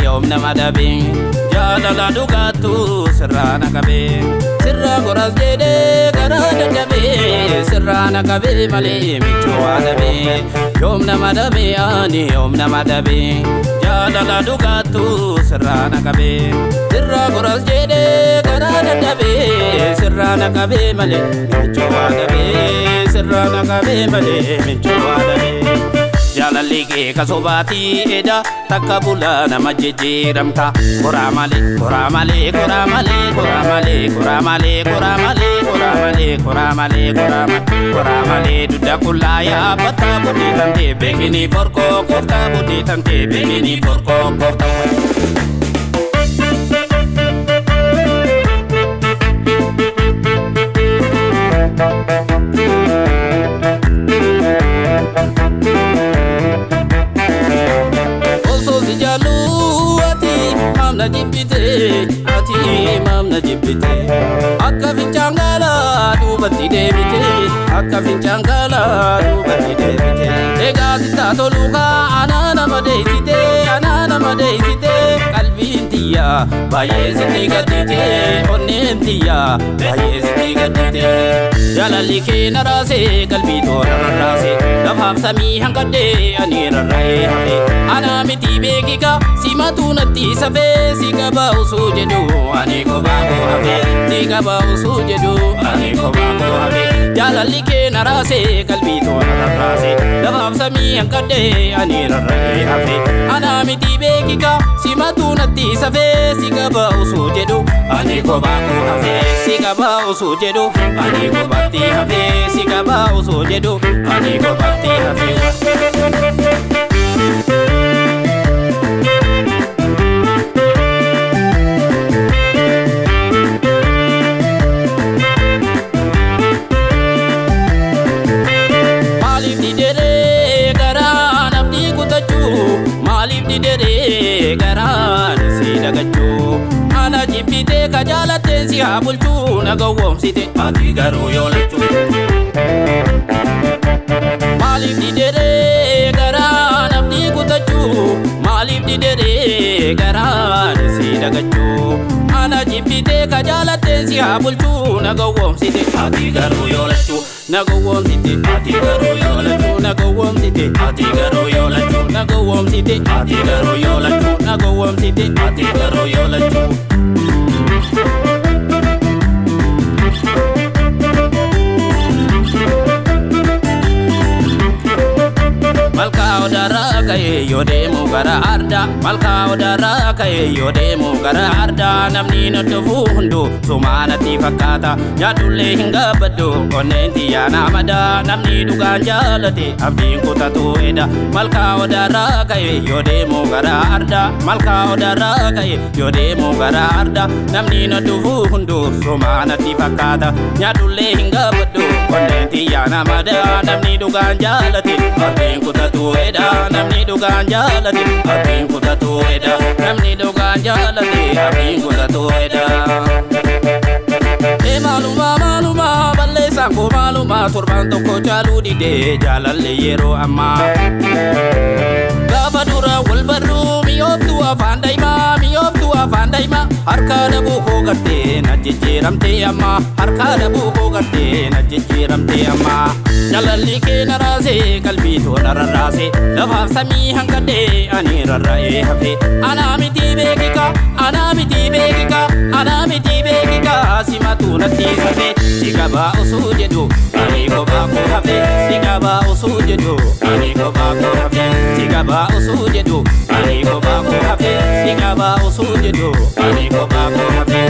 Yom nama dabe jaalala dhugaatu sirraana qabe sirra goras jedhe karaa dadhabe sirraana qabe malee michuu adabe yom nama dabe jaalala dhugaatu sirraana qabe sirra goras jedhe karaa dadhabe sirraana qabe malee michuu adabe sirraana qabe malee michuu adabe. Jaalalli kee kasobaatii eda takka bula nama jijjiiramta koraa malee koraa malee koraa malee koraa malee koraa malee koraa malee koraa malee koraa malee koraa malee dudda kullaa yaabbataa budii tantee beekini porkoo kooftaa budii tantee beekini porkoo kooftaa. Mamna jibbite akka fincaangala duubatti deebite akka fincaangala duubatti deebite egaa sitaa toluukaa anaa nama deeysite qalbiin tiyya baay'ee sitti gaddite onneen tiyya baay'ee sitti gaddite jaalalli kee naraase qalbii toora rarraase lafaaf samii hanqadhee ani rarra'ee hafe anaa miti beekika simatu natti safee si qaba osoo jedhu ani kophaa koo hafe si qaba osoo jedhu ani kophaa koo hafe jaalalli kee naraase qalbii toora rarraase lafaaf samii hanqadhee ani rarra'ee hafe anaa miti beekika simatu natti safee si qaba osoo jedhu ani kophaa koo hafe si qaba osoo jedhu ani kophaatti hafe si qaba osoo jedhu ani kophaatti hafe. Garaan si dagachuu ana jibbite ka jaalatte si haa bulchuu na gowwoomsite ati garuu yoo lachuu maaliif didere garaan abdii kutachuu maaliif didere garaan si dagachuu ana jibbite ka jaalatte si haa bulchuu na gowwoomsite ati garuu yoo lachuu na gowwoomsite ati garuu yoo lachuu na gowwoomsite ati garuu yoo lachuu na gowwoomsite ati garuu yoo lachuu na gowwoomsite ati garuu yoo lachuu. Malkaa odaarraa ka'ee yoo deemu gara ardaa malkaa odaarraa ka'ee yoo deemu gara ardaa namni naddofuu hunduu sumaanatti fakkaata yaadullee hin gabbaddu onneen tiyyaa namadaa namni dhugaan jaalate abdiin kutatu eda malkaa odaarraa ka'ee yoo deemu gara ardaa malkaa odaarraa ka'ee yoo deemu gara ardaa namni naddofuu hunduu sumaanatti fakkaata yaadullee hin gabbaddu onneen tiyyaa namadaa namni dhugaan jaalate abdiin kutatu eda namni dhugaan jaalate abdiin kutatu eda namni dhugaan jaalate abdiin kutatu eda. Maaluma balleessaan koo maaluma torban tokko caaluu didee jaalallee yeroo ammaa gaafa dura wal barruu mi'ooftuu afaan daa'imaa harka dhabuu koo gartee na jijjiiramtee amma harka dhabuu koo gartee na jijjiiramtee amma jaalalli kee naraase qalbii toora rarraase lafaaf samii hanqadhee ani rarra'ee hafe anaa miti beekika anaa miti beekika anaa miti beekika simatu natti safe si qaba osoo jedhu ani kophaa koo hafe si qaba osoo jedhu ani kophaa koo hafe si qaba osoo jedhu ani kophaa koo hafe si qaba osoo jedhu ani kophaa koo hafe.